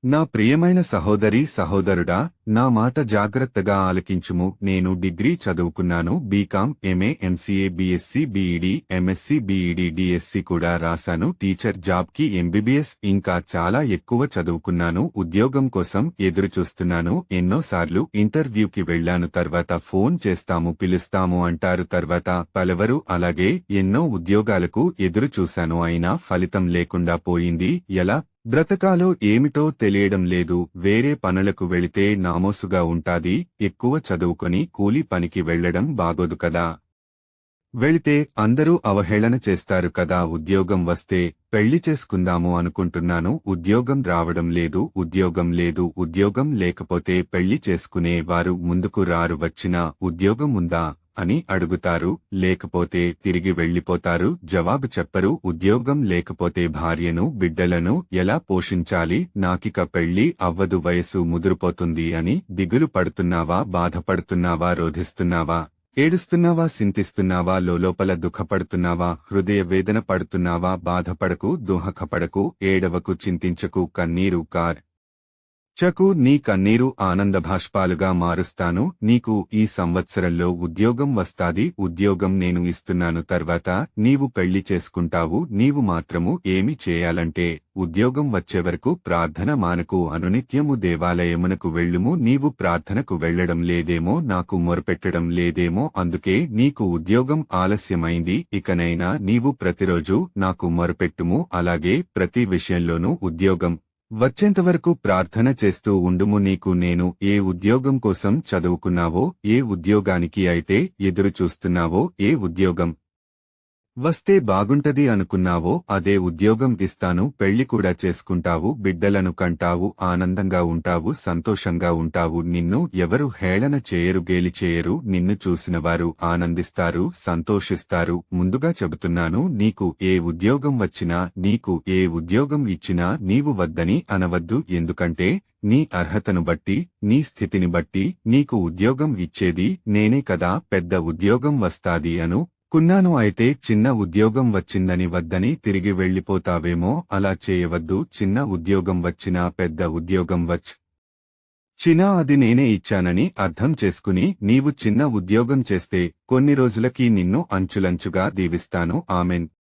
నా ప్రియమైన సహోదరీ సహోదరుడా, నా మాట జాగ్రత్తగా ఆలకించుము. నేను డిగ్రీ చదువుకున్నాను. BCom, MA, MCA, BSc, BEd, MSc, BEd, DSC కూడా రాశాను. టీచర్ జాబ్కి ఎంబీబీఎస్ ఇంకా చాలా ఎక్కువ చదువుకున్నాను. ఉద్యోగం కోసం ఎదురుచూస్తున్నాను. ఎన్నోసార్లు ఇంటర్వ్యూకి వెళ్లాను. తర్వాత ఫోన్ చేస్తాము, పిలుస్తాము అంటారు. తర్వాత పలువురు అలాగే ఎన్నో ఉద్యోగాలకు ఎదురుచూశాను. అయినా ఫలితం లేకుండా పోయింది. ఎలా బ్రతకాలో ఏమిటో తెలియడం లేదు. వేరే పనులకు వెళితే నామోసుగా ఉంటాది. ఎక్కువ చదువుకొని కూలి పనికి వెళ్లడం బాగోదు కదా. వెళితే అందరూ అవహేళన చేస్తారు కదా. ఉద్యోగం వస్తే పెళ్లి చేసుకుందాము అనుకుంటున్నాను. ఉద్యోగం రావడం లేదు. ఉద్యోగం లేకపోతే పెళ్లి చేసుకునే వారు ముందుకు రారు. వచ్చినా ఉద్యోగం ఉందా అని అడుగుతారు. లేకపోతే తిరిగి వెళ్లిపోతారు. జవాబు చెప్పరు. ఉద్యోగం లేకపోతే భార్యను, బిడ్డలను ఎలా పోషించాలి? నాకిక పెళ్లి అవ్వదు, వయసు ముదిరిపోతుంది అని దిగులు పడుతున్నావా? బాధపడుతున్నావా? రోధిస్తున్నావా? ఏడుస్తున్నావా? చింతిస్తున్నావా? లోలోపల దుఃఖపడుతున్నావా? హృదయ వేదన పడుతున్నావా? బాధపడకు, దుఃఖపడకు, ఏడవకు, చింతించకు. కన్నీరు చకు నీ కన్నీరు ఆనందభాష్పాలుగా మారుస్తాను. నీకు ఈ సంవత్సరంలో ఉద్యోగం వస్తాది. ఉద్యోగం నేను ఇస్తున్నాను. తర్వాత నీవు పెళ్లి చేసుకుంటావు. నీవు మాత్రము ఏమి చేయాలంటే ఉద్యోగం వచ్చేవరకు ప్రార్థన మానకు. అనునిత్యము దేవాలయమునకు వెళ్ళుము. నీవు ప్రార్థనకు వెళ్లడం లేదేమో, నాకు మొరపెట్టడం లేదేమో, అందుకే నీకు ఉద్యోగం ఆలస్యమైంది. ఇకనైనా నీవు ప్రతిరోజు నాకు మొరపెట్టుము. అలాగే ప్రతి విషయంలోనూ ఉద్యోగం వచ్చేంతవరకు ప్రార్థన చేస్తూ ఉండుము. నీకు నేను ఏ ఉద్యోగం కోసం చదువుకున్నావో, ఏ ఉద్యోగానికి అయితే ఎదురు చూస్తున్నావో, ఏ ఉద్యోగం వస్తే బాగుంటది అనుకున్నావో అదే ఉద్యోగం ఇస్తాను. పెళ్లి కూడా చేసుకుంటావు. బిడ్డలను కంటావు. ఆనందంగా ఉంటావు. సంతోషంగా ఉంటావు. నిన్ను ఎవరు హేళన చేయరు, గేలి చేయరు. నిన్ను చూసినవారు ఆనందిస్తారు, సంతోషిస్తారు. ముందుగా చెబుతున్నాను, నీకు ఏ ఉద్యోగం వచ్చినా, నీకు ఏ ఉద్యోగం ఇచ్చినా నీవు వద్దని అనవద్దు. ఎందుకంటే నీ అర్హతను బట్టి, నీ స్థితిని బట్టి నీకు ఉద్యోగం ఇచ్చేది నేనే కదా. పెద్ద ఉద్యోగం వస్తాది కున్నాను. అయితే చిన్న ఉద్యోగం వచ్చిందని వద్దని తిరిగి వెళ్లిపోతావేమో. అలా చేయవద్దు. చిన్న ఉద్యోగం వచ్చినా పెద్ద ఉద్యోగం చినా అది నేనే ఇచ్చానని అర్థం చేసుకుని నీవు చిన్న ఉద్యోగం చేస్తే కొన్ని రోజులకి నిన్ను అంచులంచుగా దీవిస్తాను. ఆమెన్.